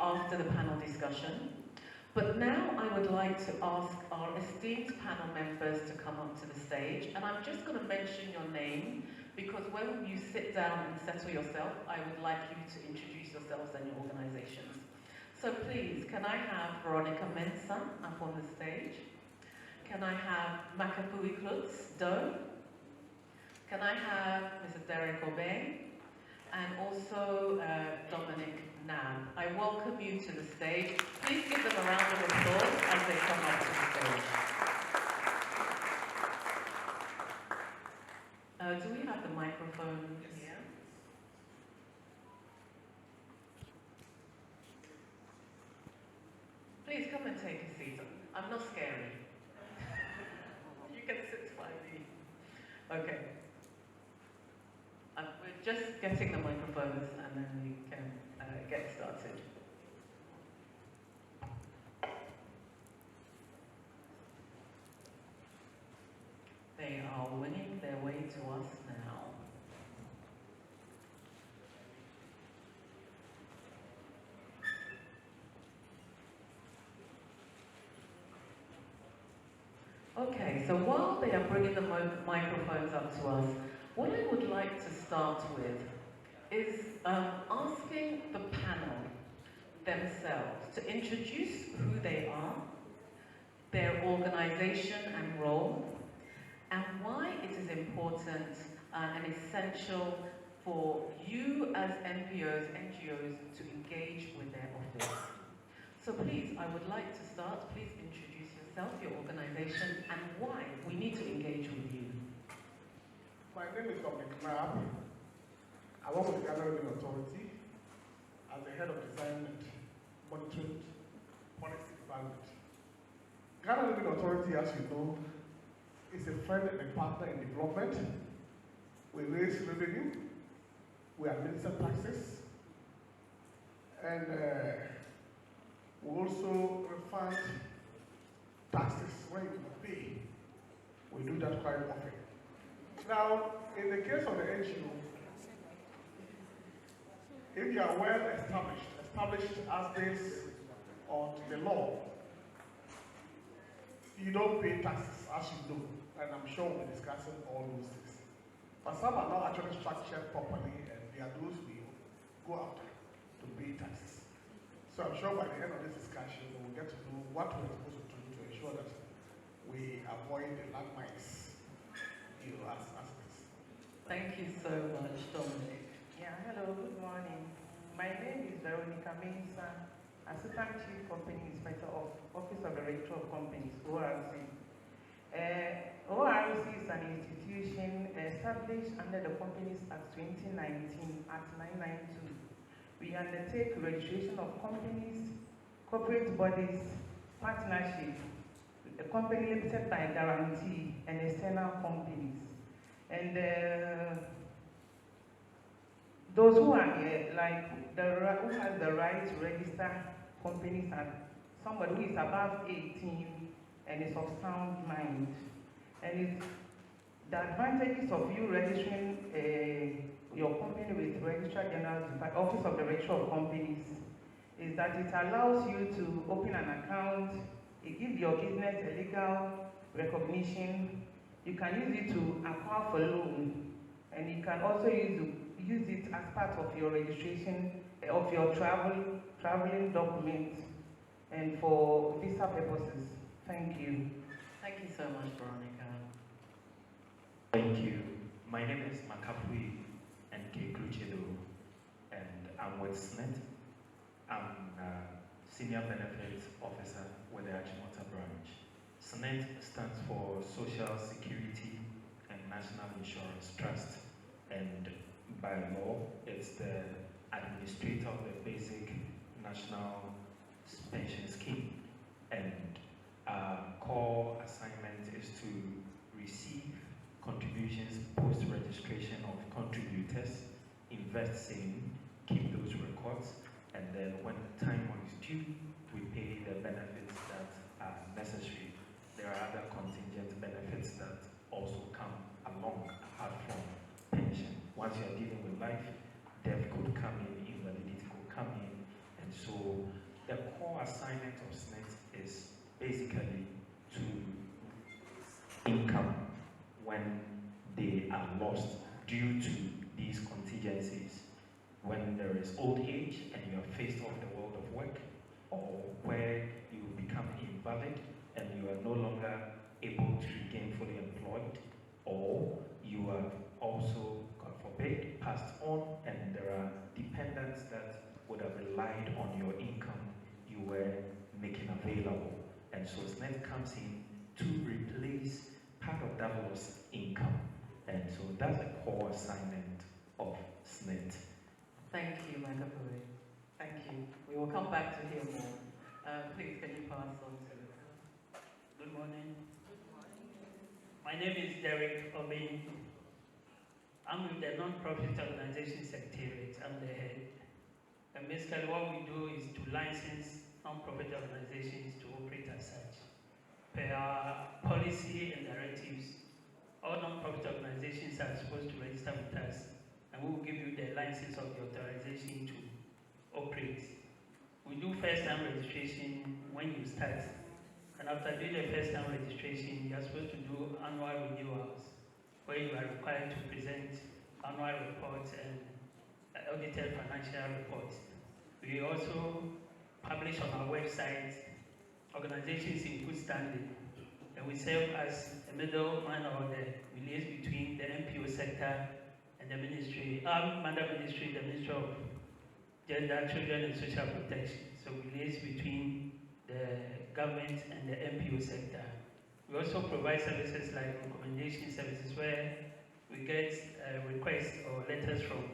after the panel discussion. But now I would like to ask our esteemed panel members to come up to the stage, and I'm just going to mention your name because when you sit down and settle yourself, I would like you to introduce yourselves and your organizations. So please, can I have Veronica Mensah up on the stage? Can I have Makapui Klutz Do? Can I have Mr. Derek Obey? And also Dominic Nam. I welcome you to the stage. Please give them a round of applause as they come up to the stage. Do we have the microphone here? Please come and take a seat. I'm not scary. You can sit slightly. Okay. We're just getting the microphones and then we can get started. They are winning their way to us now. Okay, so while they are bringing the microphones up to us, what I would like to start with is asking the panel themselves to introduce who they are, their organization and role, and why it is important and essential for you as NPOs, NGOs to engage with their office. So please, I would like to start. Please introduce yourself, your organization, and why we need to engage with you. My name is Dominic Nam. I work with the Ghana Revenue Authority as the head of design and monitoring policy department. Ghana Revenue Authority, as you know, is a friend and a partner in development. We raise revenue, we administer taxes, and we also refund taxes when you pay. We do that quite often. Now, in the case of the NGO, if you are well established as this on the law, you don't pay taxes as you do, and I'm sure we'll be discussing all those things. But some are not actually structured properly, and they are those we go after to pay taxes. So I'm sure by the end of this discussion, we'll get to know what we're supposed to do to ensure that we avoid the landmines. As this. Thank you so much, Dominic. Yeah, hello, good morning. My name is Veronica Mensah, Assistant Chief Company Inspector of Office of the Registrar of Companies, ORC. ORC is an institution established under the Companies Act 2019, Act 992. We undertake registration of companies, corporate bodies, partnership, a company limited by guarantee, and external companies. And those who are who has the right to register companies are somebody who is above 18 and is of sound mind. And the advantages of you registering your company with Registrar General's Office of the Registrar of Companies is that it allows you to open an account. It gives your business a legal recognition. You can use it to acquire for loan, and you can also use it as part of your registration of your traveling documents and for visa purposes. Thank you. Thank you so much, Veronica. Thank you. My name is Makapui and Kekluchedo, and I'm with SNET. I'm Senior Benefits Officer with the Achimota branch. SNET stands for Social Security and National Insurance Trust, and by law, it's the administrator of the basic national pension scheme. And our core assignment is to receive contributions post-registration of contributors, invest in, keep those records, and then when the time is due, we pay the benefits that are necessary. There are other contingent benefits that also come along apart from pension. Once you are dealing with life, death could come in, invalidity could come in, and so the core assignment of SNET is basically to income when they are lost due to these contingencies. When there is old age and you are faced off the world of work, or where you become invalid and you are no longer able to be gainfully employed, or you are also, God forbid, passed on and there are dependents that would have relied on your income you were making available. And so SNET comes in to replace part of that lost income. And so that's the core assignment of SNET. Thank you, Makapuri. Thank you. We will come back to hear more. Please, can you pass on to... Good morning. My name is Derek Obin. I'm with the non-profit organization secretariat. I'm the head. And basically what we do is to license non-profit organizations to operate as such. Per our policy and directives, all non-profit organizations are supposed to register with us, and we will give you the license of the authorization to operate. We do first-time registration when you start, and after doing the first-time registration, you are supposed to do annual renewals, where you are required to present annual reports and audited financial reports. We also publish on our website organizations in good standing, and we serve as a middleman or the liaison between the NPO sector and the ministry, our mother ministry, the Ministry of Gender, Children and Social Protection. So we liaise between the government and the NPO sector. We also provide services like recommendation services, where we get requests or letters from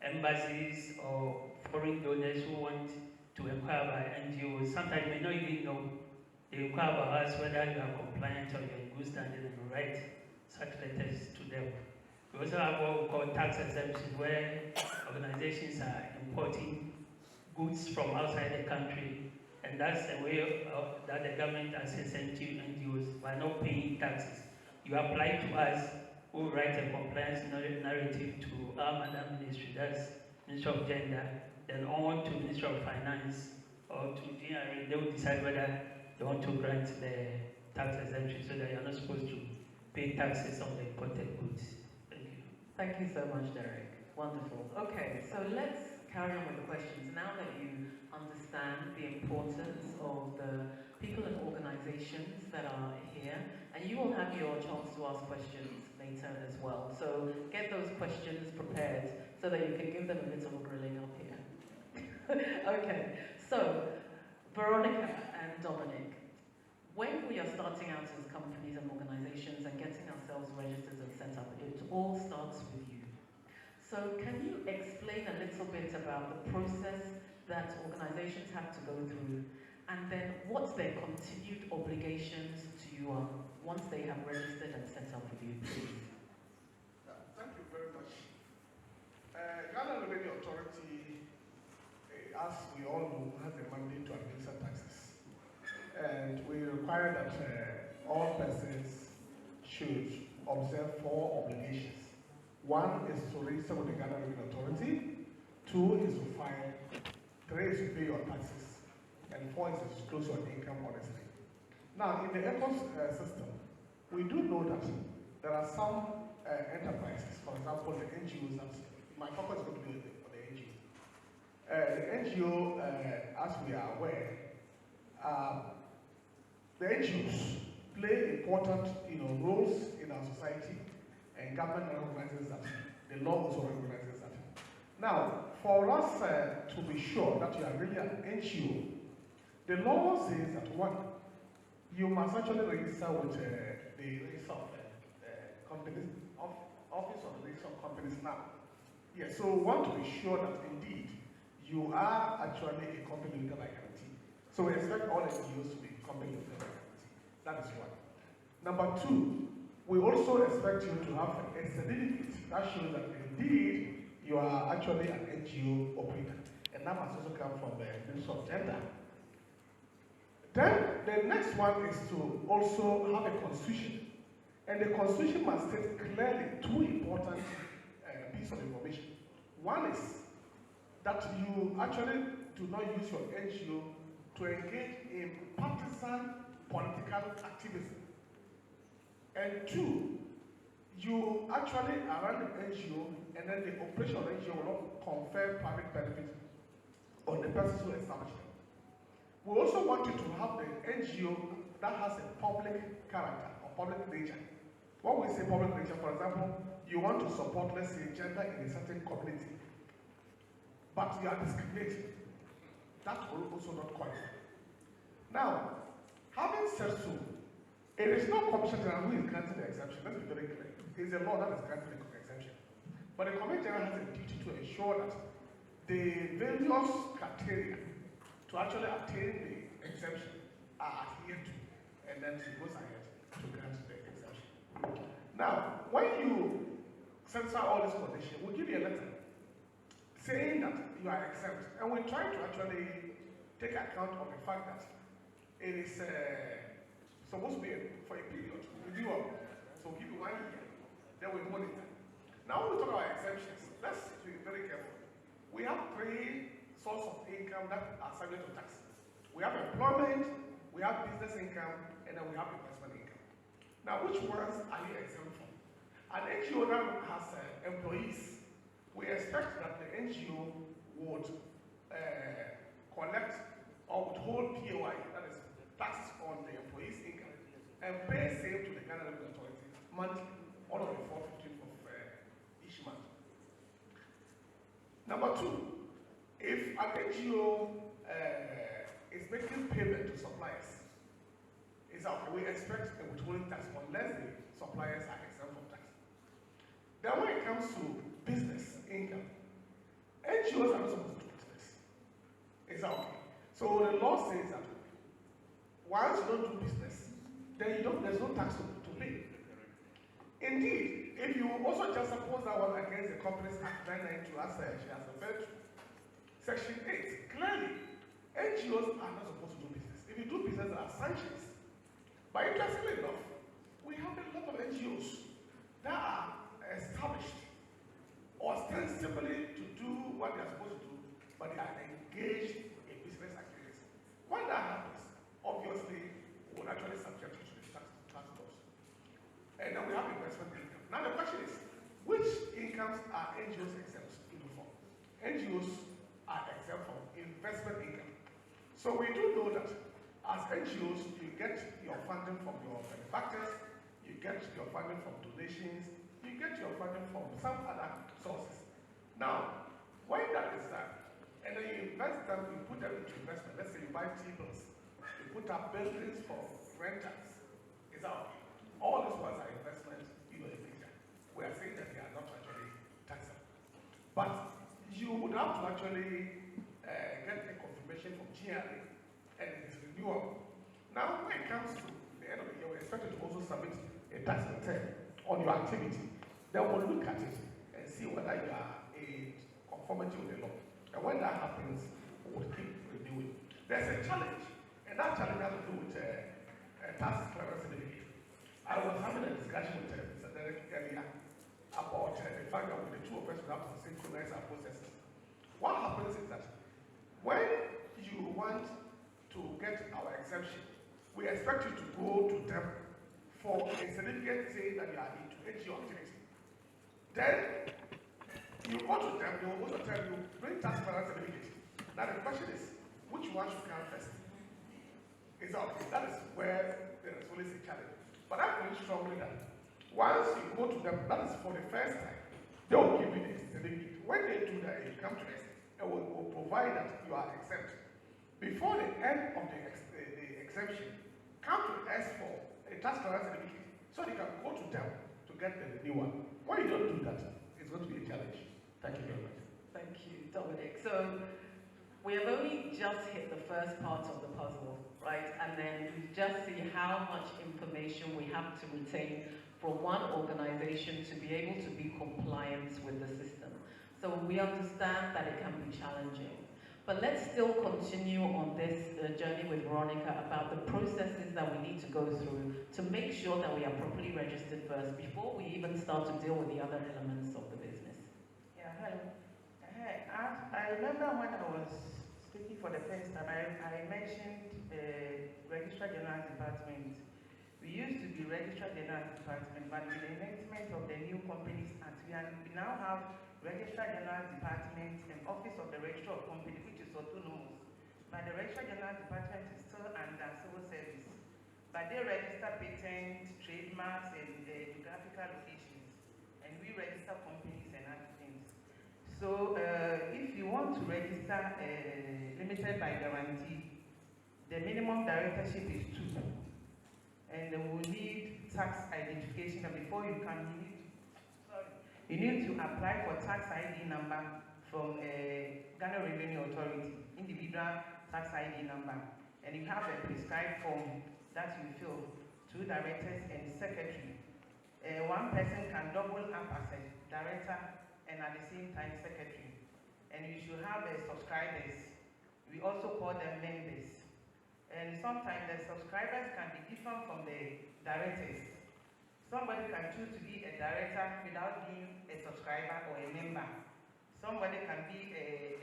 embassies or foreign donors who want to inquire about NGOs. Sometimes you may not even know. They inquire about us whether you are compliant or you're in good standing, and we write such letters to them. We also have what we call tax exemption, where organizations are importing goods from outside the country, and that's a way that the government has incentive NGOs by not paying taxes. You apply to us, we will write a compliance narrative to our mother ministry, that's Ministry of Gender, then on to Ministry of Finance or to DRA. They will decide whether they want to grant the tax exemption, so that you're not supposed to pay taxes on the imported goods. Thank you. Thank you so much, Derek. Wonderful. Okay, so let's carry on with the questions. Now that you understand the importance of the people and organizations that are here, and you will have your chance to ask questions later as well. So get those questions prepared so that you can give them a bit of a grilling up here. Okay, so Veronica and Dominic, when we are starting out as companies and organizations and getting ourselves registered and set up, it all starts with you. So can you explain a little bit about the process that organizations have to go through, and then what's their continued obligations to you once they have registered and set up with you, please? Thank you very much. Ghana Revenue Authority, as we all know, has a mandate to administer taxes. And we require that all persons should observe 4 obligations. 1 is to register with the Ghana Revenue Authority, 2 is to file, 3 is to pay your taxes, and 4 is to disclose your income honestly. Now, in the ECOS system, we do know that there are some enterprises, for example, the NGOs, that my focus is going to be on the NGO. The NGO, as we are aware, the NGOs play important roles in our society, and government recognizes that. The law also recognizes that. Now, for us to be sure that you are really an NGO, the law says that 1, you must actually register with the register of companies, office of the register of companies now. Yes, so we want to be sure that indeed you are actually a company with a guarantee. So we expect all NGOs to be company with a guarantee. That is 1. Number 2, we also expect you to have a certificate that shows that indeed you are actually an NGO operator. And that must also come from the Ministry of Gender. Then the next one is to also have a constitution. And the constitution must state clearly 2 important pieces of information. 1 is that you actually do not use your NGO to engage in partisan political activism. And two, you actually run the NGO, and then the operation of the NGO will not confer private benefit on the persons who establish them. We also want you to have the NGO that has a public character or public nature. When we say public nature, for example, you want to support, let's say, gender in a certain community, but you are discriminating. That will also not qualify. Now, having said so, it is not Commissioner General who is granting the exemption. Let's be very clear. It is the law that is granting the exemption. But the Commissioner General has a duty to ensure that the various criteria to actually obtain the exemption are adhered to, and then she goes ahead to grant the exemption. Now, when you satisfy all these conditions, we'll give you a letter saying that you are exempt, and we try to actually take account of the fact that it is supposed to be for a period. We do all. So we'll give you 1 year, then we monitor. Now when we talk about exemptions, let's be very careful. We have 3 sources of income that are subject to tax. We have employment, we have business income, and then we have investment income. Now, which ones are you exempt from? An NGO that has employees, we expect that the NGO would collect or withhold POI, that is tax on the employees' income, and pay same to the Ghana Revenue Authority monthly, all of the 4/15 of each month. Number 2, if an NGO is making payment to suppliers, we expect a withholding tax unless the suppliers are exempt from tax. Then when it comes to business income, NGOs are not supposed to do business. Is that okay? So the law says that once you don't do business, then there's no tax to pay. Indeed, if you also just suppose that one against the Companies Act 992 as she has referred to, Section 8, clearly, NGOs are not supposed to do business. If you do business, there are sanctions. But interestingly enough, we have a lot of NGOs that are established ostensibly to do what they are supposed to do, but they are engaged in business activities. When that happens, obviously, we will actually subject you to the tax laws. And then we have investment income. Now the question is, which incomes are NGOs exempt from? NGOs are exempt from investment income. So we do know that as NGOs, you get your funding from your benefactors, you get your funding from donations, you get your funding from some other sources. Now, when that is done, and then you invest them, you put them into investment. Let's say you buy T-bills, you put up buildings for renters. Is that okay? All these ones are investments in the future. We are saying that they are not actually taxable. But you would have to actually get a confirmation from GRA, and it is renewable. Now, when it comes to the end of the year, we expect you to also submit a tax return on your activity. Then we'll look at it and see whether you are in conformity with the law. And when that happens, we'll keep renewing. There's a challenge, and that challenge has to do with tax clearance certificate. I was having a discussion with Mr. Derek earlier about the fact that with the two of us, we have to synchronize our processes. What happens is that when you want to get our exemption, we expect you to go to them for a certificate saying that you are into NGO activity. Then you go to them, they will also tell you, bring tax filing certificate. Now the question is, which one should come first? Exactly. That is where there is always a challenge. But I believe strongly that once you go to them, that is for the first time, they will give you the certificate. When they do that, you come to us and will provide that you are exempt. Before the end of the exemption, come to us for a tax filing certificate so they can go to them to get the new one. When you don't do that, it's going to be a challenge. Thank you very much. Thank you, Dominic. So we have only just hit the first part of the puzzle, right? And then we just see how much information we have to retain from one organization to be able to be compliant with the system. So we understand that it can be challenging. But let's still continue on this journey with Veronica about the processes that we need to go through to make sure that we are properly registered first before we even start to deal with the other elements of the business. Yeah, hello. I remember when I was speaking for the first time, I mentioned Registrar General Department. We used to be Registrar General Department, but with the enactment of the new Companies Act, we now have Registrar General Department and Office of the Registrar of Companies, which is autonomous. But the Registrar General Department is still under civil service. But they register patents, trademarks, and geographical locations. And we register companies and other things. So if you want to register limited by guarantee, the minimum directorship is 2. And we will need tax identification. And before you can, you need to apply for tax ID number from Ghana Revenue Authority, individual tax ID number. And you have a prescribed form that you fill, 2 directors and secretary. One person can double up as a director and at the same time secretary. And you should have subscribers. We also call them members. And sometimes the subscribers can be different from the directors. Somebody can choose to be a director without being a subscriber or a member. Somebody can be a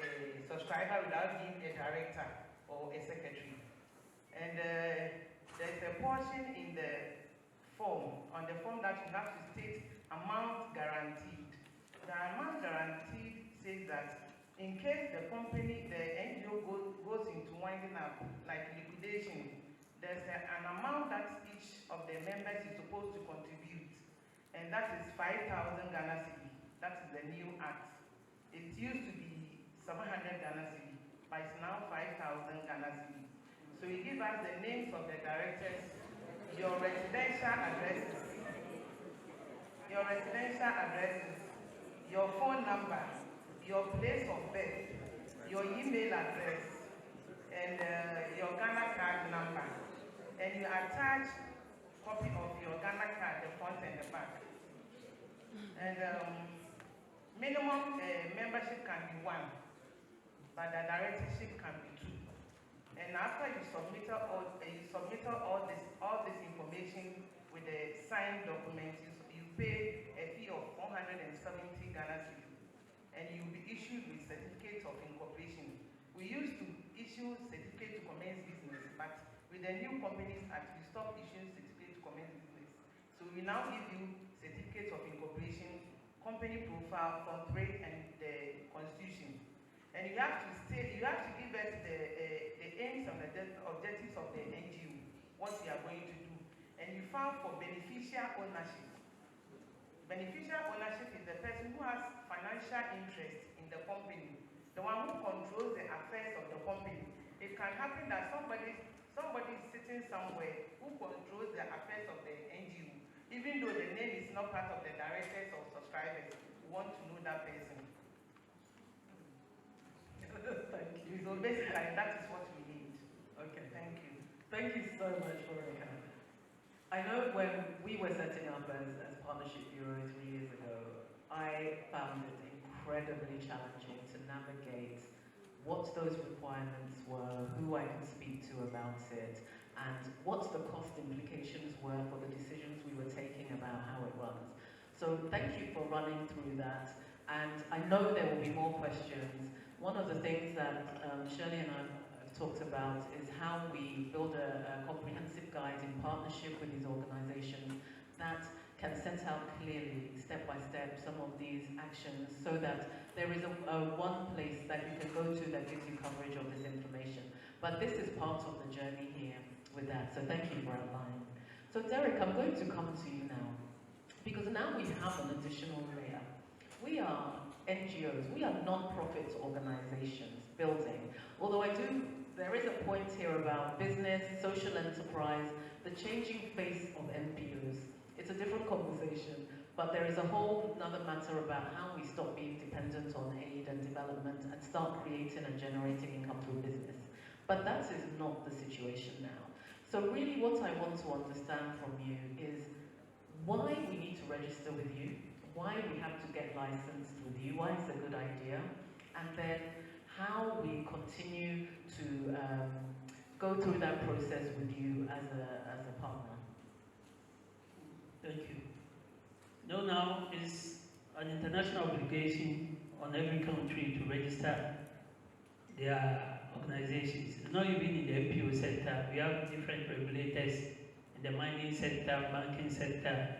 subscriber without being a director or a secretary. And there's a portion in the form, on the form that you have to state amount guaranteed. The amount guaranteed says that in case the company, the NGO goes into winding up, like liquidation, there's an amount that each of the members is supposed to contribute, and that is 5,000 Ghana cedi. That is the new act. It used to be 700 Ghana cedi, but it's now 5,000 Ghana cedi. So you give us the names of the directors, your residential addresses, your phone number, your place of birth, your email address, and your Ghana card number. And you attach a copy of your Ghana card, the front and the back. And minimum membership can be 1, but the directorship can be 2. And after you submitted all this information with the signed document, you pay a fee of 470 Ghana cedi, and you'll be issued with certificates of incorporation. We used to issue certificate to commence business, but with the new Companies Act, we stopped issuing certificate to commence business. So we now give you certificates of incorporation, company profile, from trade, and the constitution. And you have to give us the aims and the objectives of the NGO, what we are going to do. And you found for beneficial ownership. Beneficial ownership is the person who has financial interest in the company, the one who controls the affairs of the company. It can happen that somebody is sitting somewhere who controls the affairs of the NGO, even though the name is not part of the directors or subscribers. We want to know that person. Thank you. So basically, that is what we need. Okay. Thank you. Thank you so much, Veronica. I know when we were setting up as Partnership Bureau 3 years ago, I found it incredibly challenging to navigate what those requirements were, who I could speak to about it, and what the cost implications were for the decisions we were taking about how it runs. So thank you for running through that, and I know there will be more questions. One of the things that Shirley and I have talked about is how we build a comprehensive guide in partnership with these organizations that can set out clearly, step by step, some of these actions so that there is one place that you can go to that gives you coverage of this information. But this is part of the journey here with that, so thank you for outlining. So Derek, I'm going to come to you now, because now we have an additional layer. We are NGOs, we are non-profit organizations building, although there is a point here about business, social enterprise, the changing face of NPOs. It's a different conversation, but there is a whole other matter about how we stop being dependent on aid and development and start creating and generating income through business. But that is not the situation now. So really what I want to understand from you is why we need to register with you, why we have to get licensed with you, why it's a good idea, and then how we continue to go through that process with you as a partner. Thank you. No, now is an international obligation on every country to register their organizations. It's not even in the NPO sector. We have different regulators in the mining sector, banking sector,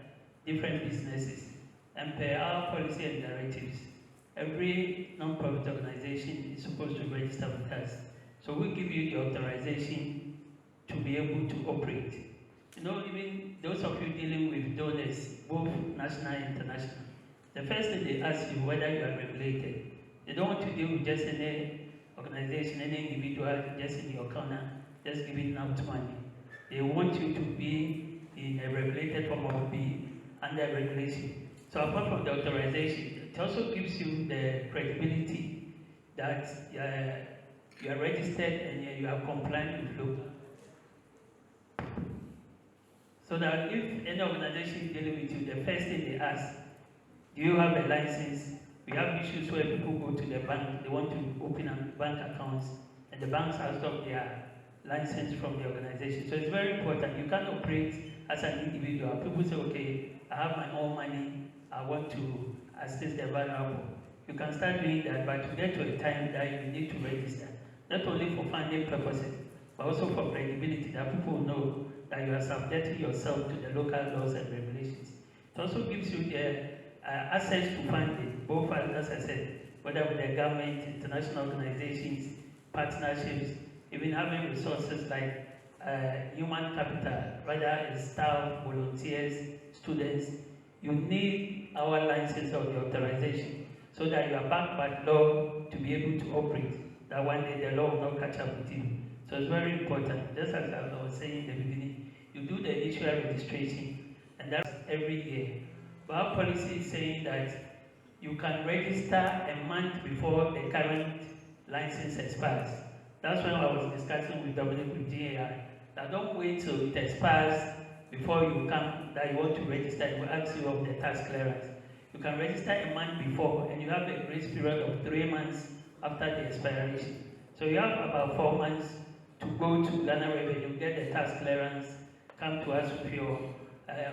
different businesses. And per our policy and directives, every non-profit organization is supposed to register with us. So we give you the authorization to be able to operate. You know, even those of you dealing with donors, both national and international, the first thing they ask you whether you are regulated. They don't want to deal with just any organization, any individual, just in your corner, just giving out money. They want you to be in a regulated form or be under regulation. So apart from the authorization, it also gives you the credibility that you are registered and you are compliant with law. So that if any organization is dealing with you, the first thing they ask, do you have a license? We have issues where people go to the bank, they want to open bank accounts, and the banks have stopped their license from the organization. So it's very important. You can't operate as an individual. People say, okay, I have my own money, I want to assist the vulnerable. You can start doing that, but to get to a time that you need to register, not only for funding purposes, but also for credibility, that people know that you are subjecting yourself to the local laws and regulations. It also gives you the access to funding, both as I said, whether with the government, international organizations, partnerships, even having resources like human capital, whether it's staff, volunteers, students. You need our license or the authorization so that you are backed by law to be able to operate, that one day the law will not catch up with you. So it's very important. Just as I was saying in the beginning, you do the initial registration, and that's every year. But our policy is saying that you can register a month before the current license expires. That's when I was discussing with Dominic with GAI. Now don't wait till it expires before you come that you want to register. It will ask you of the tax clearance. You can register a month before, and you have a grace period of 3 months after the expiration. So you have about 4 months to go to Ghana Revenue, get the tax clearance, come to us with your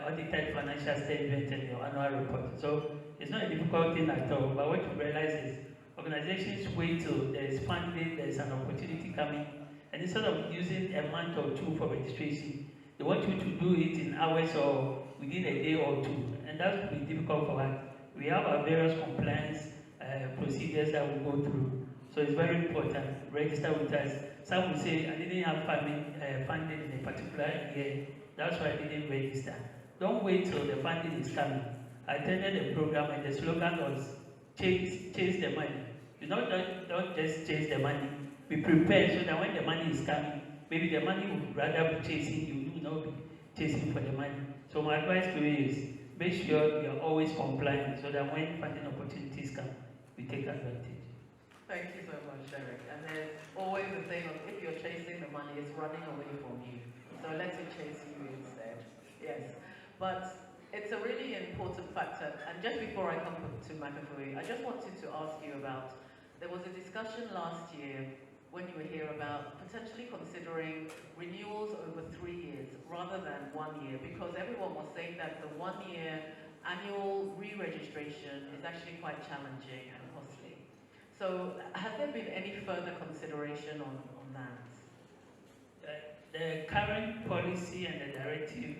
audited financial statement and your annual report. So it's not a difficult thing at all, but what you realize is organizations wait till there's funding, there's an opportunity coming, and instead of using a month or two for registration, they want you to do it in hours or within a day or two, and that will be difficult for us. We have our various compliance procedures that we go through, so it's very important. Register with us. Some will say, I didn't have funding in a particular year, that's why I didn't register. Don't wait till the funding is coming. I attended a program and the slogan was, chase the money. You know, don't just chase the money. Be prepared so that when the money is coming, maybe the money will rather be chasing you, you will not be chasing for the money. So my advice to you is, make sure you are always compliant so that when funding opportunities come, we take advantage. Thank you so much, Derek. And there's always the thing of if you're chasing the money, it's running away from you. So let it chase you instead. Yes. But it's a really important factor. And just before I come to McAfee, I just wanted to ask you about, there was a discussion last year when you were here about potentially considering renewals over 3 years rather than 1 year, because everyone was saying that the 1 year annual re-registration is actually quite challenging and costly. So has there been any further consideration on that? The current policy and the directive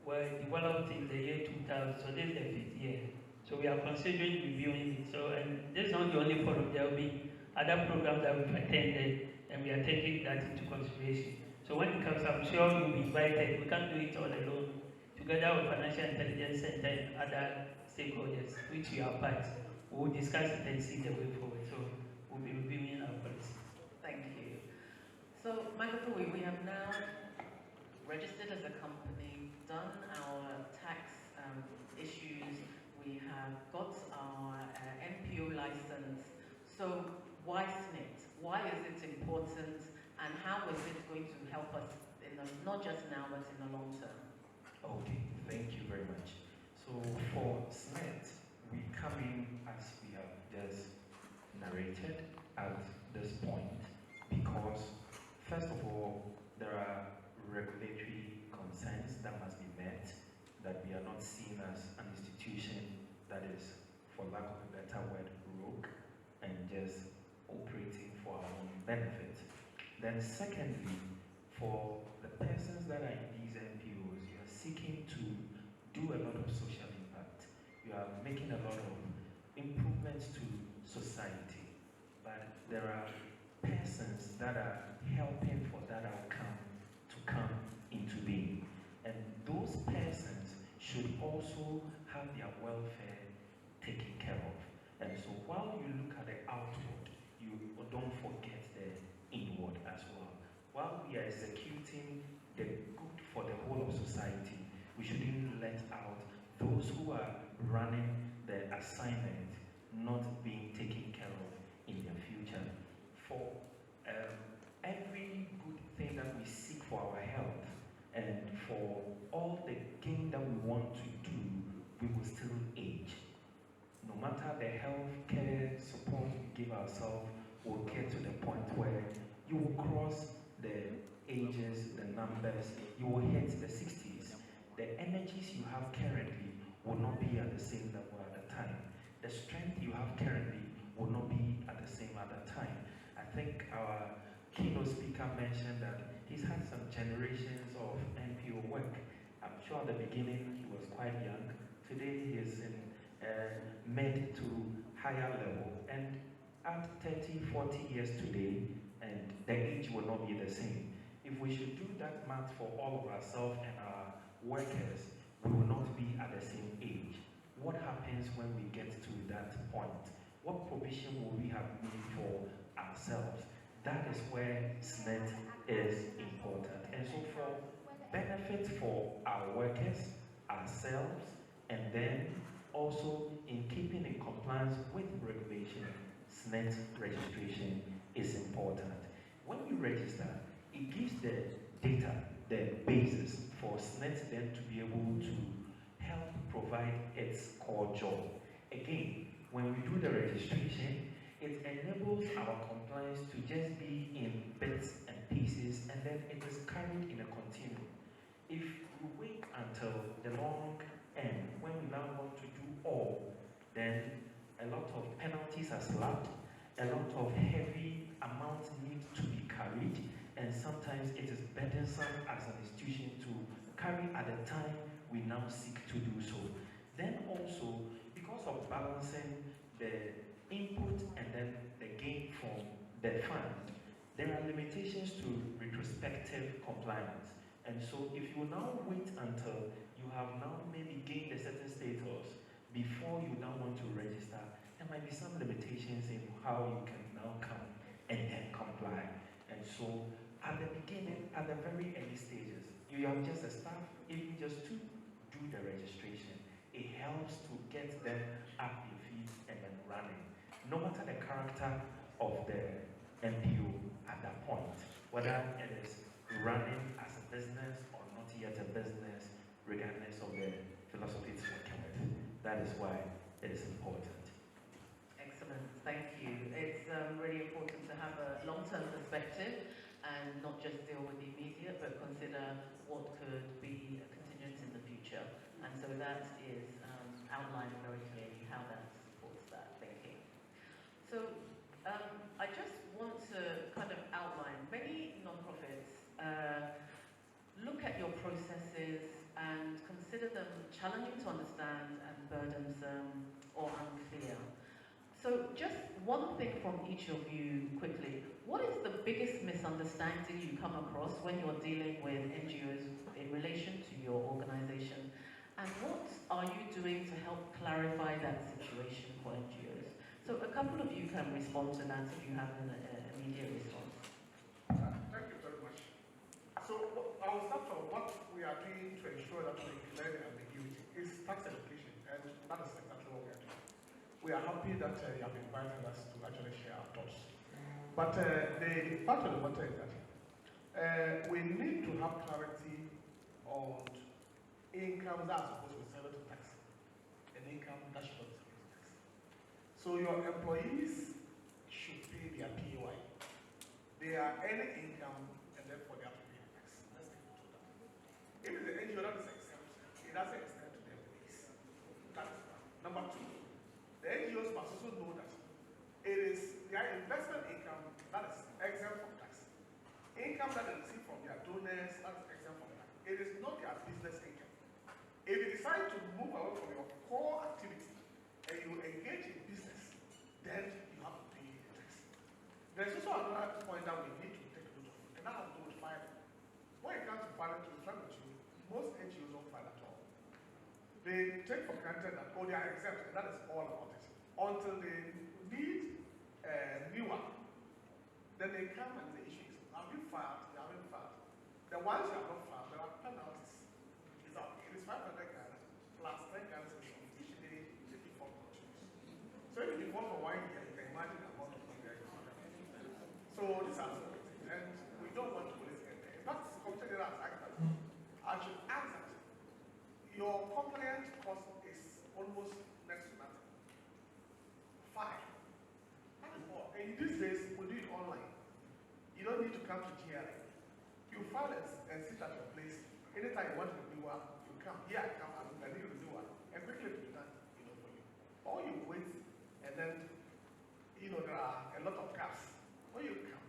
were developed in the year 2000, so this is the 5th year. So we are considering reviewing it. So, and this is not the only forum. There will be other programs that we've attended, and we are taking that into consideration. So when it comes, I'm sure you'll be invited. We can't do it all alone. Together with Financial Intelligence Center and other stakeholders, which we are part, we'll discuss it and see the way forward. So we'll be reviewing our policy. Thank you. So, McAfee, we have now registered as a company, done our tax issues, we have got our NPO license. So why SNIT? Why is it important, and how is it going to help us in the, not just now but in the long term? Okay, thank you very much. So for SNET, we come in as we have just narrated at this point because, first of all, there are regulatory concerns that must be met, that we are not seen as an institution that is, for lack of a better word, rogue and just operating for our own benefit. Then secondly, for the persons that are in these NPOs, you are seeking to do a lot of social impact. You are making a lot of improvements to society, but there are persons that are helping for that outcome to come into being. And those persons should also have their welfare taken care of. And so while you look at the outward, you don't forget the inward as well. While we are executing the good for the whole of society, we shouldn't let out those who are running the assignment not being taken care of in their future. For every good thing that we seek for our health and for all the gain that we want to do, we will still age. No matter the health care support we give ourselves, we'll get to the point where you will cross the ages, the numbers, you will hit the 60s. The energies you have currently will not be at the same level at the time. The strength you have currently will not be at the same at the time. I think our keynote speaker mentioned that he's had some generations of NPO work. I'm sure at the beginning he was quite young. Today he is in mid to higher level. And at 30, 40 years today, and the age will not be the same. If we should do that math for all of ourselves and our workers, we will not be at the same age. What happens when we get to that point? What provision will we have made for ourselves? That is where SNET is important. And so for benefits for our workers, ourselves, and then also in keeping in compliance with regulation, SNET registration is important. When you register, it gives the data, the basis for SNET then to be able to help provide its core job. Again, when we do the registration, it enables our compliance to just be in bits and pieces, and then it is carried in a continuum. If we wait until the long end, when we now want to do all, then a lot of penalties are slapped, a lot of heavy amounts need to be carried, and sometimes it is burdensome as an institution to carry at the time we now seek to do so. Then also, because of balancing the input and then the gain from the fund, there are limitations to retrospective compliance. And so if you now wait until you have now maybe gained a certain status before you now want to register, there might be some limitations in how you can now come and then comply. And so at the beginning, at the very early stages, you have just a staff, even just to do the registration. It helps to get them up their feet and then running. No matter the character of the NPO at that point, whether it is running as a business or not yet a business, regardless of the philosophy it's working with. That is why it is important. Excellent, thank you. It's really important to have a long-term perspective and not just deal with the immediate, but consider what could be a contingent in the future. And so that is outlined very clearly how that supports that thinking. So I just want to kind of outline, many non-profits look at your processes and consider them challenging to understand and burdensome or unclear. So just one thing from each of you quickly. What is the biggest misunderstanding you come across when you're dealing with NGOs in relation to your organization? And what are you doing to help clarify that situation for NGOs? So a couple of you can respond to that if you have an immediate response. Thank you very much. So I will start from what we are doing to ensure that we clear the ambiguity is tax education, and that is exactly what we are doing. We are happy that you have invited us to actually share our thoughts. But the fact of the matter is that we need to have clarity on income that are supposed to be subject to tax and income that should not be subject to tax. So your employees should pay their PAY. They are earning income and therefore they have to pay the tax. Let's take it to that. If it's the NGO that is exempt, it doesn't extend to the employees. That is one. Number two, the NGOs must also know that it is their investment income that they receive from their donors, that's exempt from that. It is not their business income. If you decide to move away from your core activity and you engage in business, then you have to pay the tax. There's also another point that we need to take a look at, and that has to do with filing. When it comes to filing, to be frank with you, most NGOs don't file at all. They take for granted that, oh, they are exempt, and that is all about it. Until they need a new one, then they come and the issue is, have you filed? You haven't filed. The ones you have not filed, there are penalties. It is 500 Ghana plus 10 Ghana each day if you default continues. So if you default for 1 year, you can imagine the amount of money that you have. So this has to be, and we don't want to police get there. In fact, the Computer Data Act, I should ask that your compliance cost is almost next to nothing. 5. That is all. And these days, we do it online. You don't need to come to GRA. You file and sit at your place. Anytime you want to do one, you come. Here I come, I need to do one. And quickly to be done, for you. Or you wait, and then, there are a lot of gaps. Or you come.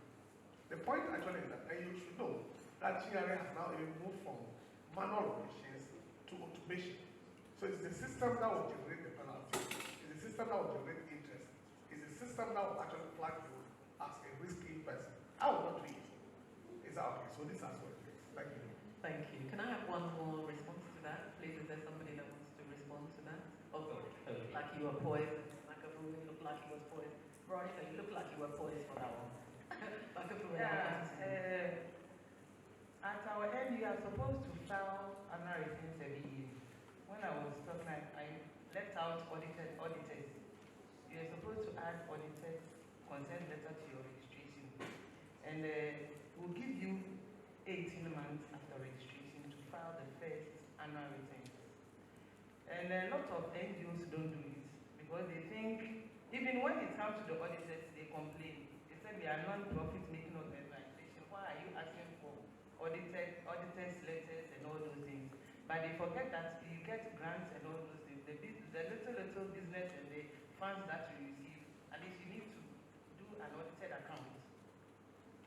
The point actually is that, and you should know, that GRA has now even moved from manual operations to automation. So it's the system that will generate the penalty. It's the system that will generate interest. It's the system that will actually flag you as a risky person. I will not do it. Is that okay? So this has what it is. Thank you. Thank you. Can I have one more response to that? Please, is there somebody that wants to respond to that? Oh, Okay. like you were poised. Makabu, you look like you were poised. Veronica, you look like you were poised for that one. Makabu, at our end, you are supposed to file annual returns every year. When I was talking, I left out auditors. You are supposed to add auditors consent letter to your registration. And we'll give you 18 months after registration to file the first annual returns. And a lot of NGOs don't do it because they think, even when it comes to the auditors, they complain. They said we are non-profit making organization. Why are you asking for auditors letters and all those things? But they forget that you get grants and all those things. The little business and the funds that you receive, at least you need to do an audited account.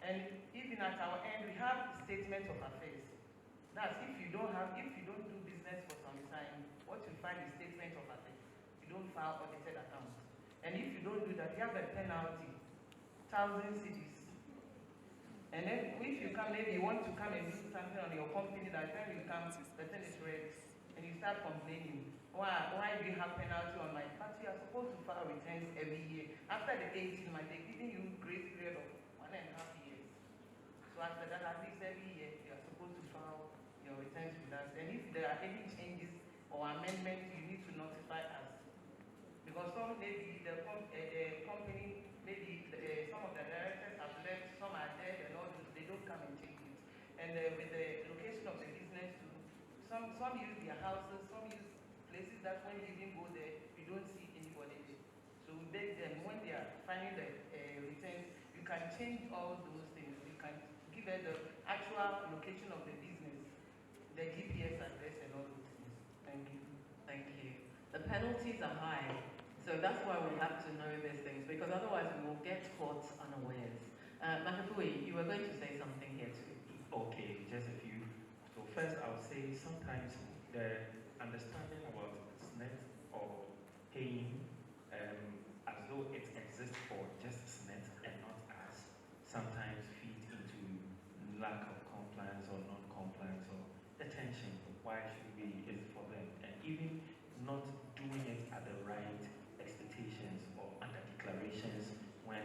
And even at our end, we have statements of affairs. That's if you don't do business for some time, what you find is statements of affairs. You don't file audited accounts. And if you don't do that, you have a penalty, 1,000 cedis. And then if you come, maybe you want to come and do something on your company, that time you come, the thing is red, and you start complaining. Why do you have penalty on my part? You are supposed to file returns every year. After the 18 months, they're giving you grace period of 1.5 years. So after that, at least every year, you are supposed to file your returns with us. And if there are any changes or amendments, you need to notify us. Because some, maybe the company, maybe some of the directors have left, some are dead and all those, they don't come and change it. And with the location of the business too, some use their houses, some use places that when you even go there, you don't see anybody there. So we beg them, when they are finding the returns, you can change all those things. You can give them the actual location of the business, the GPS address and all those things. Thank you. Thank you. The penalties are high, so that's why we have to know these things, because otherwise we will get caught unawares. Makafui, you were going to say something here too. Okay, just a few. So first I would say sometimes the understanding about SNET or paying as though it exists for just SNET and not us sometimes feed into lack of compliance or non-compliance or attention. Why should we? Is for them. And even not doing it at the right expectations or under declarations when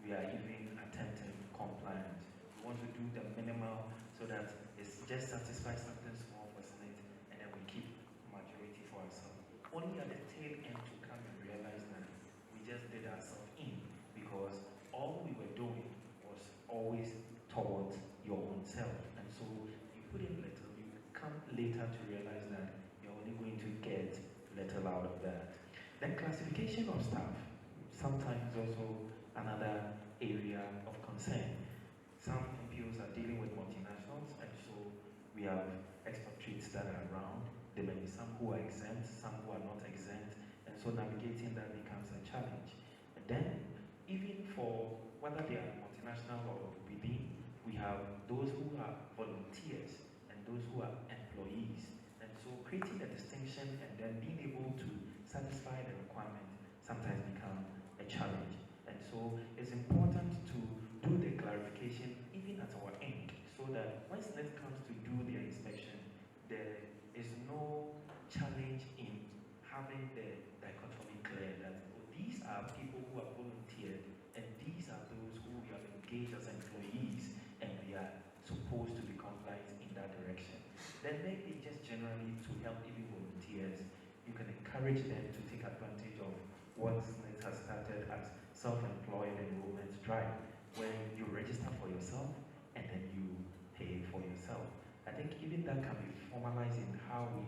we are even attempting compliance. We want to do the minimal so that it just satisfies something small for SNET and then we keep majority for ourselves. Only at the tail end to come and realize that we just did ourselves in because all we were doing was always towards your own self. And so you put in little, you come later to realize that you're only going to get little out of that. Then classification of staff, sometimes also another area of concern. Some NPOs are dealing with multinationals, and so we have expatriates that are around. There may be some who are exempt, some who are not exempt, and so navigating that becomes a challenge. And then, even for whether they are multinational or within, we have those who are volunteers and those who are employees. And so creating a distinction and then being able to satisfy the requirement sometimes become a challenge. And so it's important to do the clarification even at our end, so that when SNET comes to do their inspection, there is no challenge in having the dichotomy clear that these are people who are volunteered and these are those who we have engaged as employees and we are supposed to be compliant in that direction. Then maybe just generally to help even volunteers, you can encourage them to take advantage of what SNET has started as self-employed enrollment drive, where you register for yourself and then you pay for yourself. I think even that can be formalized in how we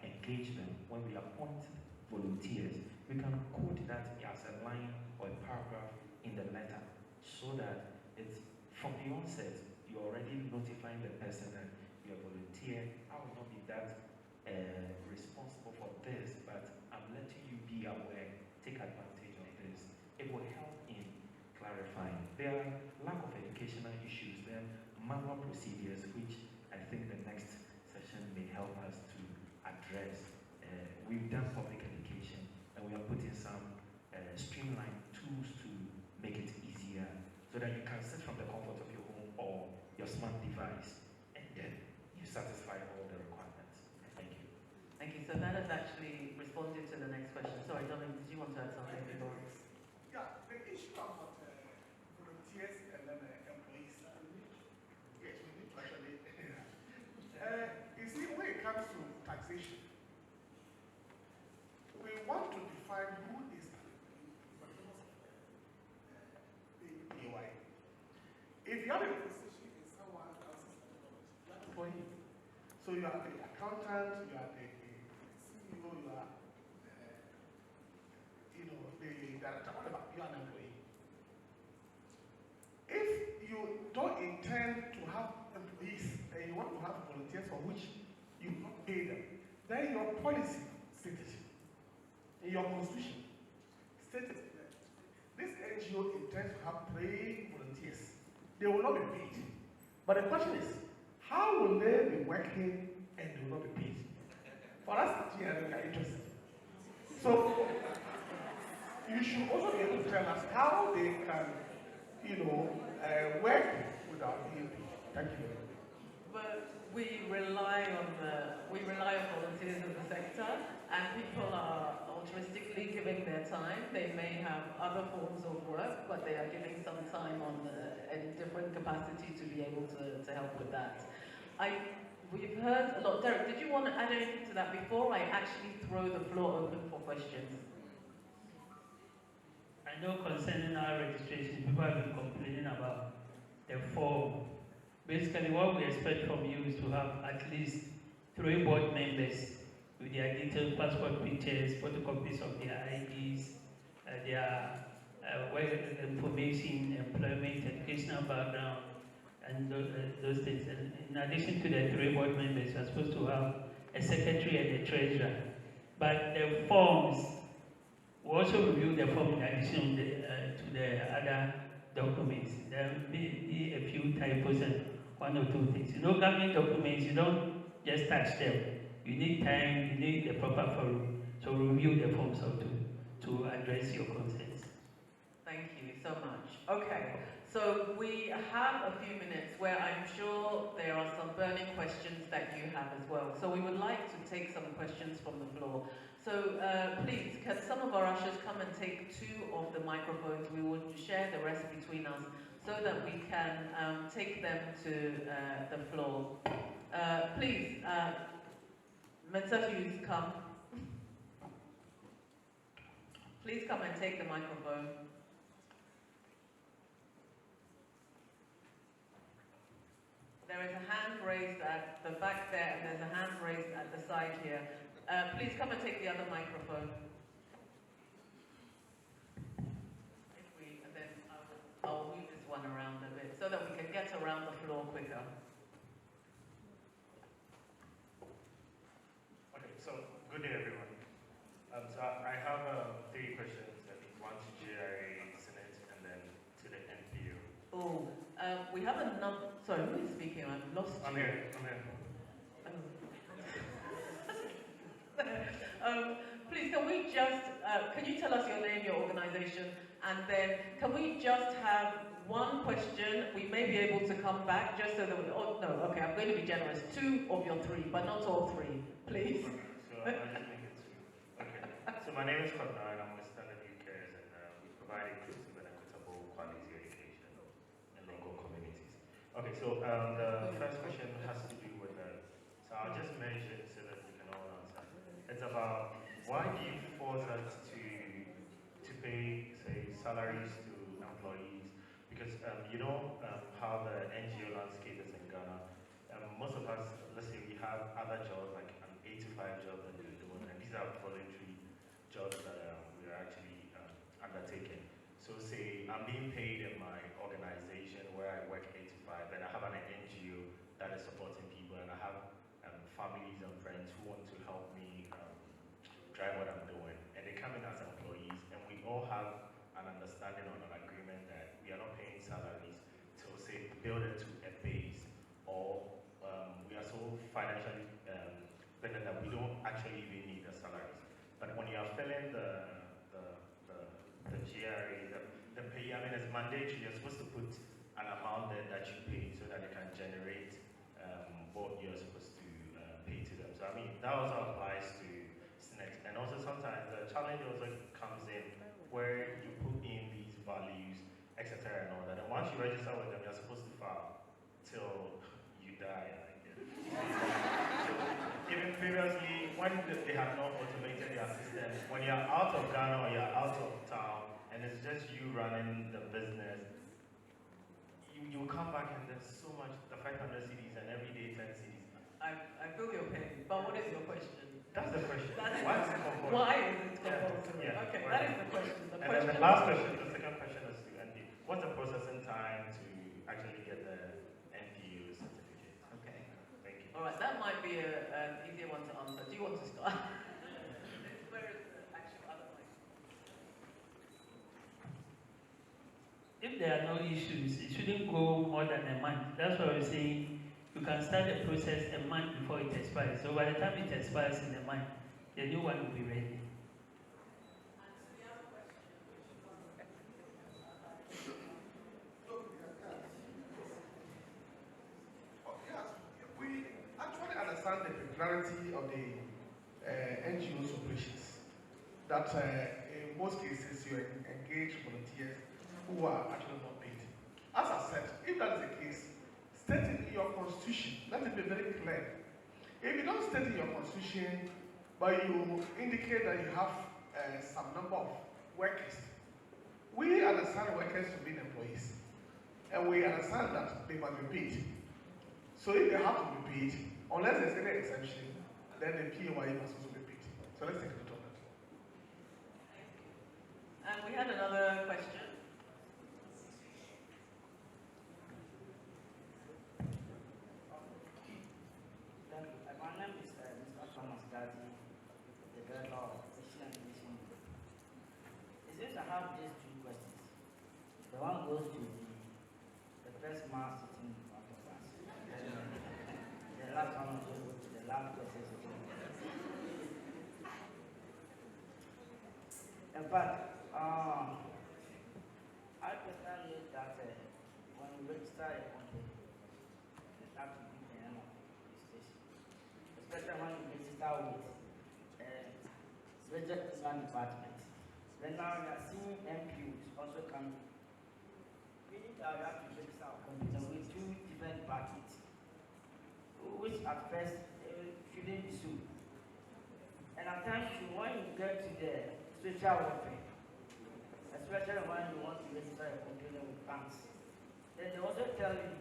engage them. When we appoint volunteers, we can code that as a line or a paragraph in the letter, so that it's from the onset, you're already notifying the person that you're a volunteer. I will not be that responsible for this, but I'm letting you be aware, take advantage of this. It will help in clarifying. There are lack of educational issues, there are manual procedures, which I think the next session may help us to address. We've done public education, and we are putting some streamlined tools to make it easier, so that you can sit from the comfort of your home or your smart device, and then you satisfy all the requirements. Thank you. Thank you. So that has actually responded to the next question. Sorry, Dominic, did you want to add something before? Yeah, the issue about volunteers and then employees. Yes, we need to actually. You see, when it comes to taxation, we want to define who is an employee for the purpose of the PAY. If you have a position in someone else's technology, you are an employee. So you are the accountant, you are the CEO, you are the director, whatever, you are an employee. If you don't intend to have employees and you want to have volunteers for which you not pay them, then your policy states it. In your constitution, states that this NGO intends to have 3 volunteers. They will not be paid. But the question is, how will they be working and they will not be paid? For us, we are interested. So, you should also be able to tell us how they can, work without being paid. Thank you very much. But we rely on volunteers in the sector, and people are altruistically giving their time. They may have other forms of work, but they are giving some time in different capacity to be able to help with that. We've heard a lot. Derek, did you want to add anything to that before I actually throw the floor open for questions? I know concerning our registration, people have been complaining about the form. Basically, what we expect from you is to have at least 3 board members with their detailed passport pictures, photocopies of their IDs, their work information, employment, educational background, and those things. And in addition to the 3 board members, you are supposed to have a secretary and a treasurer. But the forms, we also review the form in addition to the other documents. There may be a few typos and 1 or 2 things. Government documents, you don't just touch them. You need time, you need the proper forum. So review the forms to address your concerns. Thank you so much. Okay, so we have a few minutes where I'm sure there are some burning questions that you have as well. So we would like to take some questions from the floor. So please, can some of our ushers come and take 2 of the microphones? We will share the rest between us so that we can take them to the floor. Please, Mensa Hughes, come. Please come and take the microphone. There is a hand raised at the back there, and there's a hand raised at the side here. Please come and take the other microphone. And then I'll move this one around a bit so that we can get around the floor quicker. Okay, so good day, everyone. So I have 3 questions. I think 1 to GRA, Senate, and then to the NPO. Oh, we have another, sorry, who is speaking? I've lost you. I'm here. Please, can we just, can you tell us your name, your organization, and then can we just have one question? We may be able to come back just so that we, oh, no, okay, I'm going to be generous. 2 of your 3, but not all 3, please. So I'll just make it 2. Okay. So my name is Kodna and I'm with Standard UK and we provide inclusive and equitable quality education in local communities. Okay, so the first question has to do with so I'll just mention so that you can all answer. It's about why do you force us to pay, say, salaries to employees? Because you know how the NGO landscape is in Ghana. Most of us, let's say we have other jobs, like an 8 to 5 job that we're doing, and these are voluntary jobs that we are actually undertaking. So say I'm being paid in my organization where I work 8 to 5, and I have an NGO that is supporting people, and I have families and friends who want to help me drive what I'm doing, and they come in as employees, and we all have an understanding on an agreement that we are not paying salaries to say build it to a base, or we are so financially dependent that we don't actually even need the salaries. But when you are filling the GRA, the pay, I mean, it's mandatory. You're supposed to put an amount there that you pay so that it can generate what you're supposed to pay to them. So I mean, that also applies to SNET. And also sometimes the challenge also comes in where you put in these values, etc. and all that. And once you register with them, you're supposed to file till you die, I guess. So even previously, when they have not automated their system, when you're out of Ghana or you're out of town, and it's just you running the business, you will come back and there's so much, the 500 cities and every day 10 cities. I feel your pain, but what is your question? That's the question. Why is it compulsory? Why is it compulsory? Yeah. Okay, that is the question. And then the last question, the second question is to Andy. What's the processing time to actually get the NPU certificate? Okay. Thank you. All right, that might be an easier one to answer. Do you want to start? Where is the actual other mic? If there are no issues, it shouldn't go more than a month. That's why we're saying you can start the process a month before it expires. So by the time it expires in a month, the new one will be ready. We actually understand the peculiarity of the NGO's operations. That in most cases you engage volunteers who are actually not paid. As I said, if that is the case, state it in your constitution. Let it be very clear. If you don't state in your constitution, but you indicate that you have some number of workers, we understand workers to be employees, and we understand that they must be paid. So if they have to be paid, unless there's any exception, then the PAYE must also be paid. So let's take a look at that. And we had another question. My name is Mr. Thomas Gazi, the director of Asian Engagement Group. It seems I have these 2 questions. The one goes to the first man sitting in front of us. The last one will go to the last person sitting in front of us. In fact, I personally know that when you register a company, you have to be the name of registration. Especially when you register with Registration Department. Then now you are seeing MPUs also coming. We need to have to register our company with 2 different departments, which at first shouldn't be so. And at times when you get to the social welfare, especially when you want to register a company with banks, then they also tell you,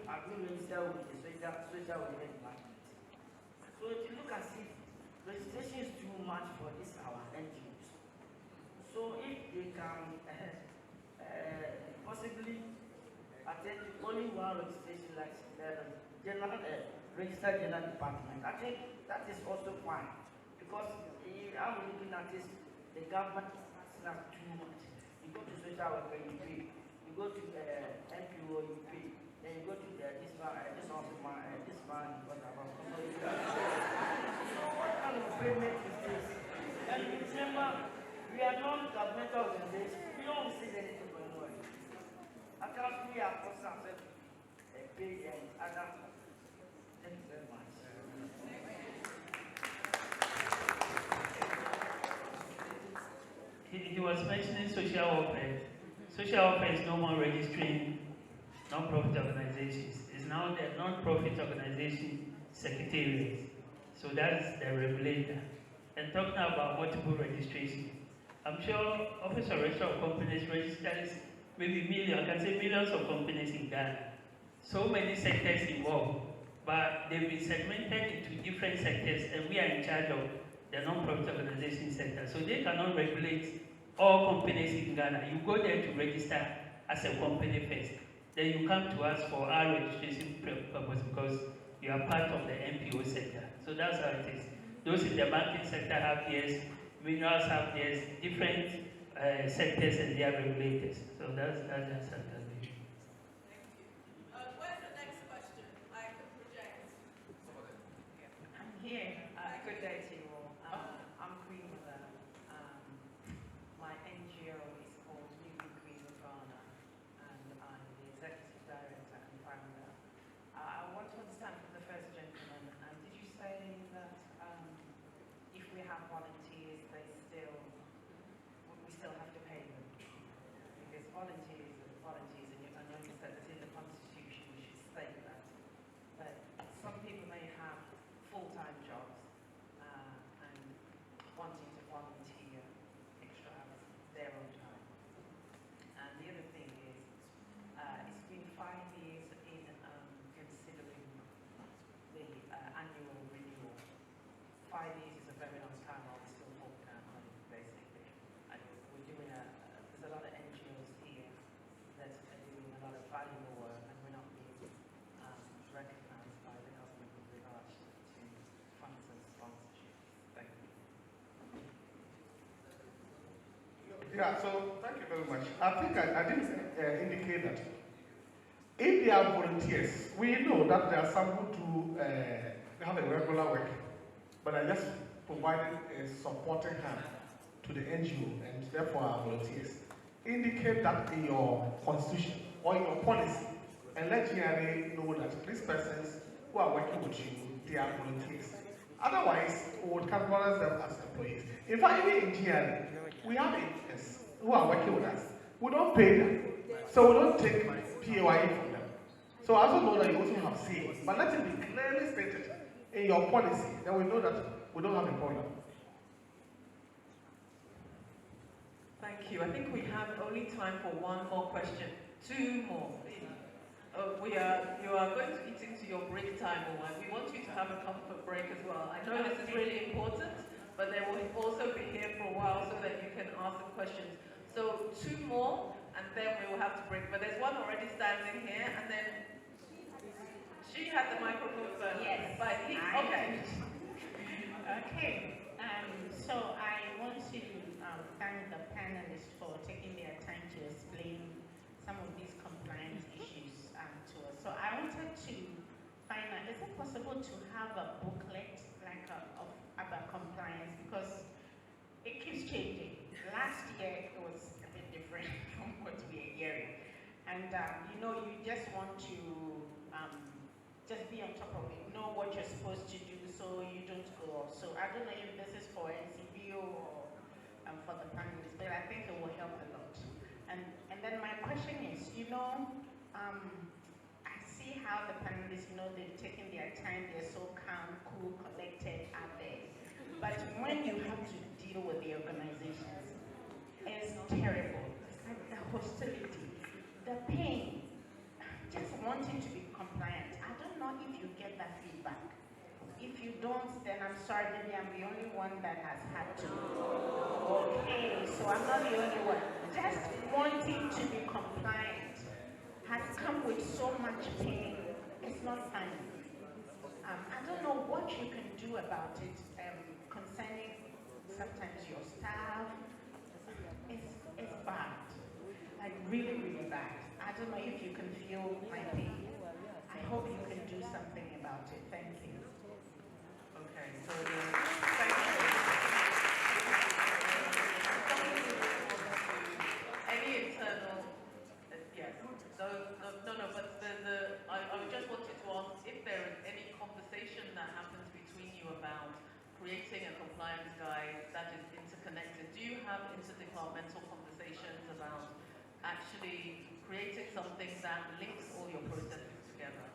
have you registered with the social welfare department? So it look as if registration is too much for this our NGOs. So if they can possibly attend to only one registration, like general registered general department, I think that is also fine, because I'm looking at this, the government is not too much. You go to social welfare, you pay. You go to NPO, you pay. Then you go to this one, this one, what about? So what kind of payment is this? And remember, we are non-governmental organizations. We don't receive anything from anyone. Actually, we are forced ourselves to pay and other. Thank you very much. He was mentioning social welfare. Social welfare is no more registering non-profit organizations. It's now the non-profit organization secretariat. So that's the regulator. And talking about multiple registration, I'm sure Office of Registrar of Companies registers maybe millions, I can say millions of companies in Ghana. So many sectors involved, but they've been segmented into different sectors, and we are in charge of the non-profit organization sector. So they cannot regulate all companies in Ghana. You go there to register as a company first. Then you come to us for our registration purpose because you are part of the NPO sector. So that's how it is. Those in the banking sector have theirs, minerals have theirs, different sectors and their regulators. So that's how it is. Where's the next question? I can project. I'm here. Good day to you all. I'm Queen Mother. My NGO is called Living Queen of Ghana, and I'm the executive director and founder. I want to understand from the first gentleman, did you say that if we have volunteers, we still have to pay them? Because volunteers are volunteers, and I know you said that in the Constitution we should state that. But some people may have full-time jobs and wanting to volunteer extra hours their own time. And the other thing is, it's been 5 years in considering the annual renewal. 5 years is a very long time while we're still holding our money, basically. And we're doing there's a lot of NGOs here that are doing a lot of valuable work, and we're not being recognized by the government with regards to funds and sponsorships. Thank you. Yeah, so thank you very much. I think I did indicate that if they are volunteers, we know that there are some who do have a regular work, but are just providing a supporting hand to the NGO and therefore are volunteers. Indicate that in your constitution or in your policy and let GRA know that these persons who are working with you, they are volunteers. Otherwise, we would categorize them as employees. In fact, even in GRA, we have agents who are working with us. We don't pay them, so we don't take PAYE from them. So I also know that you also have say, but let it be clearly stated in your policy, then we know that we don't have a problem. Thank you. I think we have only time for one more question. 2 more, please. You are going to eat into your break time, or we want you to have a comfort break as well. I know this is really important, but they will also be here for a while so that you can ask them questions. So 2 more, and then we will have to break. But there's one already standing here, and then she had the microphone first. Yes. But okay. Okay. So I want to thank the panelists for taking their time to explain some of these compliance issues to us. So I wanted to find out, is it possible to have a booklet like about compliance, because it keeps changing. Last year it was a bit different from what we are hearing, and you just want to just be on top of it, know what you're supposed to do so you don't go off. So I don't know if this is for NCBO or for the panelists, but I think it will help a lot. And then my question is, I see how the panelists, they've taken their time, they're so calm, cool, collected out there. But when you have to deal with the organizations, it's terrible. It's like the hostility, the pain, just wanting to be compliant. I don't know if you get that feedback. If you don't, then I'm sorry, maybe I'm the only one that has had to. Okay, so I'm not the only one. Just wanting to be compliant has come with so much pain. It's not fun. I don't know what you can do about it concerning sometimes your staff. It's bad, like really, really bad. I don't know if you can feel my pain. I hope you can do something about it. Thank you. Okay, so thank you. Any internal, yes, no, but I just wanted to ask if there is any conversation that happens between you about creating a compliance guide that is interconnected. Do you have interdepartmental conversations about actually creating something that links all your processes together?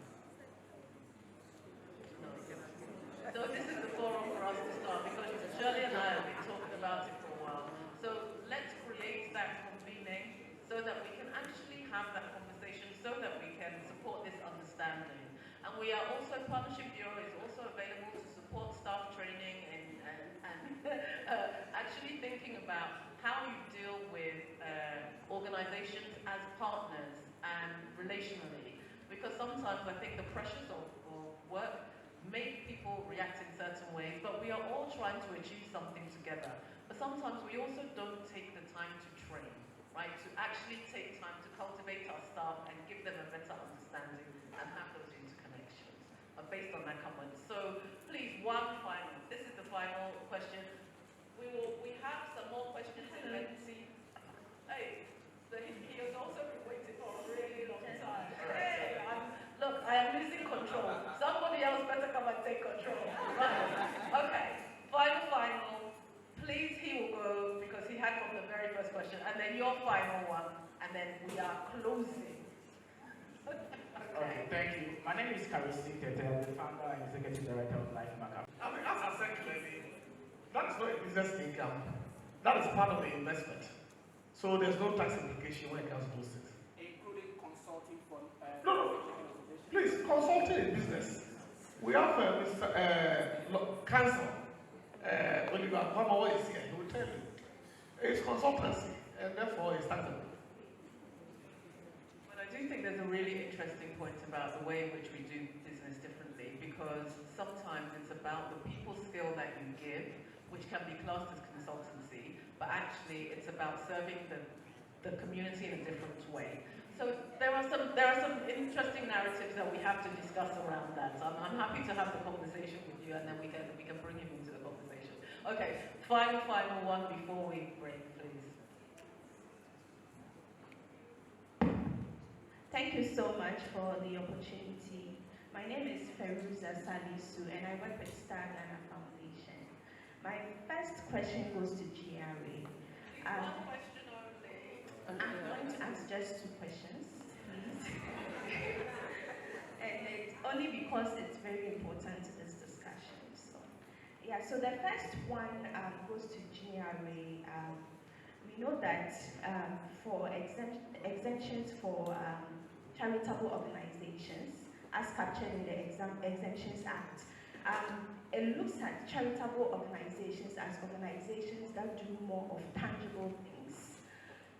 No. So this is the forum for us to start, because Shirley and I have been talking about it for a while. So let's create that convening so that we can actually have that conversation, so that we can support this understanding. And we are also, Partnership Bureau is also available to support staff training and actually thinking about how you deal with organizations as partners and relationally. Because sometimes I think the pressures of work make people react in certain ways, but we are all trying to achieve something together. But sometimes we also don't take the time to train, right? To actually take time to cultivate our staff and give them a better understanding and have those interconnections based on that comment. So please, one final. This is the final question. We have some more questions in Lency. Hey, he has also been waiting for a really long time. Hey, look, I am losing control. Somebody else better come and take control. Right. Okay, final. Please, he will go because he had from the very first question, and then your final one, and then we are closing. Okay, thank you. My name is Karisi Tete, I'm the founder and executive director of Life Macap. I mean, as I said clearly, that is not a business income. That is part of the investment. So there's no tax implication when it comes to those things. Including consulting for No. Please, consulting is business. We have counsel. When you are come away here, he will tell you. It's consultancy, and therefore it's taxable. But I do think there's a really interesting point about the way in which we do business differently, because sometimes it's about the people skill that you give, which can be classed as consultancy, but actually it's about serving the community in a different way. So there are some interesting narratives that we have to discuss around that. So I'm happy to have the conversation with you, and then we can bring him into the conversation. Okay, final one before we break, please. Thank you so much for the opportunity. My name is Feruza Salisu, and I work with Star Ghana Foundation. My first question goes to GRA. One question only. I'm going to ask just 2 questions, please. And it's only because it's very important to this discussion. So, yeah, so the first one goes to GRA. We know that for exemptions for charitable organizations, as captured in the Exemptions Act, it looks at charitable organizations as organizations that do more of tangible things.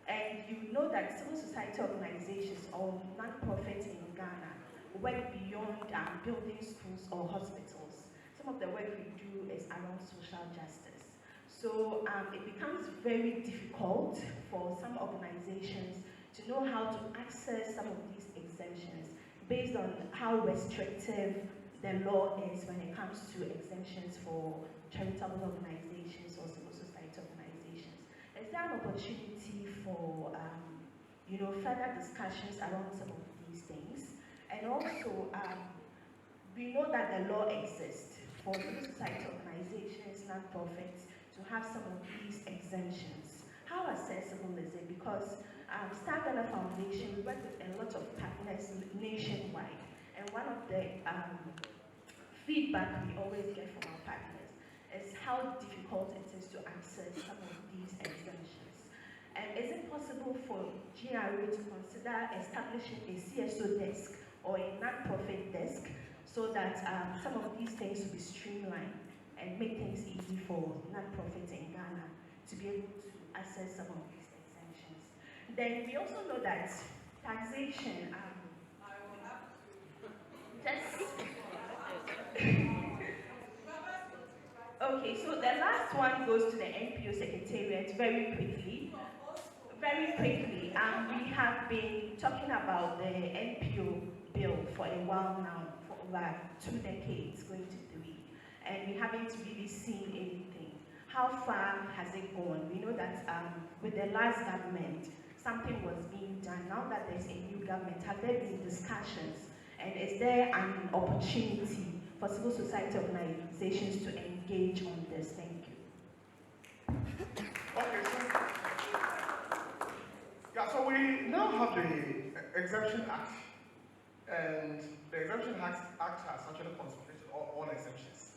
And you know that civil society organizations or non-profits in Ghana work beyond building schools or hospitals. Some of the work we do is around social justice. So it becomes very difficult for some organizations to know how to access some of these exemptions based on how restrictive the law is when it comes to exemptions for charitable organizations or civil society organizations. Is there an opportunity for further discussions around some of these things? And also, we know that the law exists for civil society organizations, non-profits, to have some of these exemptions. How accessible is it? Because Star Ghana Foundation, we work with a lot of partners nationwide, and one of the feedback we always get from our partners is how difficult it is to access some of these exemptions. And is it possible for GRA to consider establishing a CSO desk or a non-profit desk so that some of these things will be streamlined and make things easy for non-profits in Ghana to be able to access some of these exemptions? Then we also know that taxation, okay, so the last one goes to the NPO Secretariat very quickly. Very quickly. we have been talking about the NPO bill for a while now, for over 2 decades, going to 3, and we haven't really seen anything. How far has it gone? We know that with the last government, something was being done. Now that there's a new government, have there been discussions? And is there an opportunity for civil society organizations to engage on this? Thank you. Okay, so we now have the Exemption Act, and the Exemption Act has actually consolidated all exemptions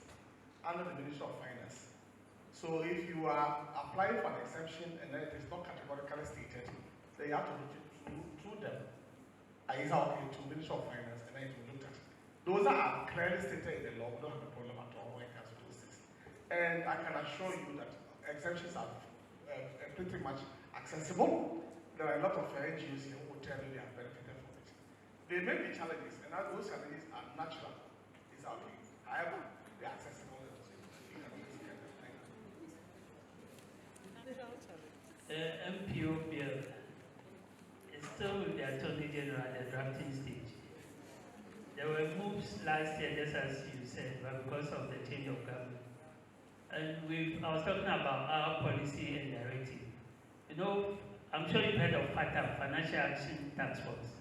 under the Ministry of Finance. So if you are applying for an exemption and then it is not categorically stated, then you have to reach it through them. Is that okay to Ministry of Finance, and then it will look at it. Those are clearly stated in the law. We don't have a problem at all when it comes to those things. And I can assure you that exemptions are pretty much accessible. There are a lot of NGOs here who will tell you they have benefited from it. There may be challenges, and those challenges are natural. It's okay. However, they are accessible. The MPO bill is still with the Attorney General at the drafting stage. There were moves last year, just as you said, but because of the change of government. And I was talking about our policy and directive. You know, I'm sure you've heard of FATAM, Financial Action Task Force.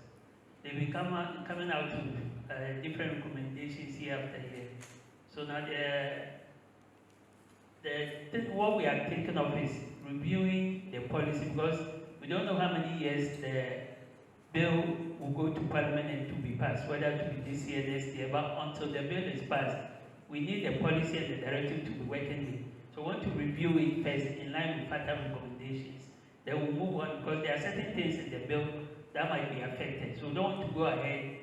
They've been coming out with different recommendations year after year. So now what we are thinking of is reviewing the policy, because we don't know how many years the bill will go to Parliament and to be passed, whether it will be this year, next year, but until the bill is passed, we need the policy and the directive to be working with. So we want to review it first in line with FATAM recommendations. Then we'll move on, because there are certain things in the bill that might be affected. So we don't want to go ahead,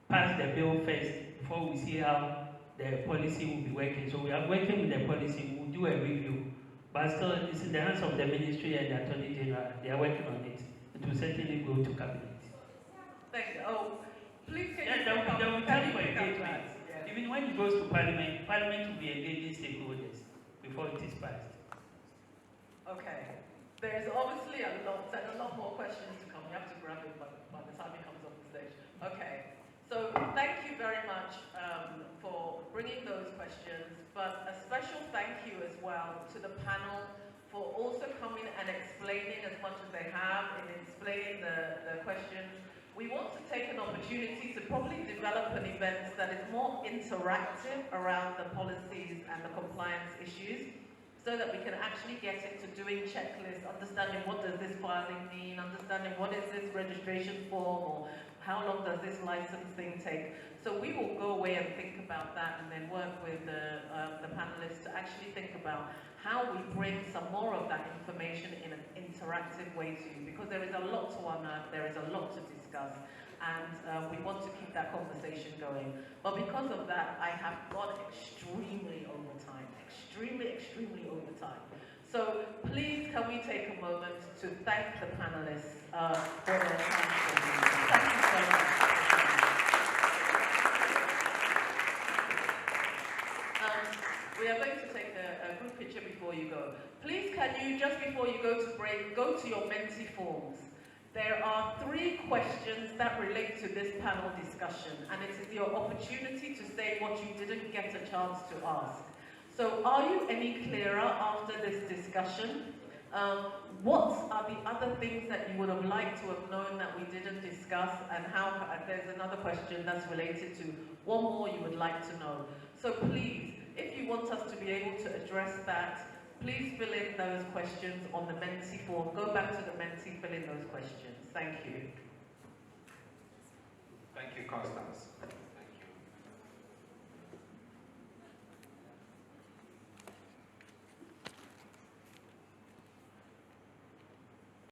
pass the bill first before we see how the policy will be working. So we are working with the policy, we'll do a review. But still, it's in the hands of the Ministry and the Attorney General. They are working on it. It will certainly go to Cabinet. Thank you. Oh, please can there will be time for engagement. Even when it goes to Parliament, Parliament will be engaging stakeholders before it is passed. Okay. There's obviously a lot more questions to come. You have to grab it by the time it comes on the stage. Okay. So thank you very much for bringing those questions, but a special thank you as well to the panel for also coming and explaining as much as they have in explaining the questions. We want to take an opportunity to probably develop an event that is more interactive around the policies and the compliance issues, so that we can actually get into doing checklists, understanding what does this filing mean, understanding what is this registration form, or how long does this licensing take. So we will go away and think about that, and then work with the panelists to actually think about how we bring some more of that information in an interactive way to you, because there is a lot to unearth, there is a lot to discuss, and we want to keep that conversation going. But because of that, I have gone extremely over time. Extremely over time. So please, can we take a moment to thank the panelists for their time. Thank you so much. We are going to take a group picture before you go. Please, can you, just before you go to break, go to your Menti forms. There are 3 questions that relate to this panel discussion, and it is your opportunity to say what you didn't get a chance to ask. So are you any clearer after this discussion? What are the other things that you would have liked to have known that we didn't discuss, and how, there's another question that's related to what more you would like to know. So please, if you want us to be able to address that, please fill in those questions on the Menti form. Go back to the Menti, fill in those questions. Thank you. Thank you, Constance.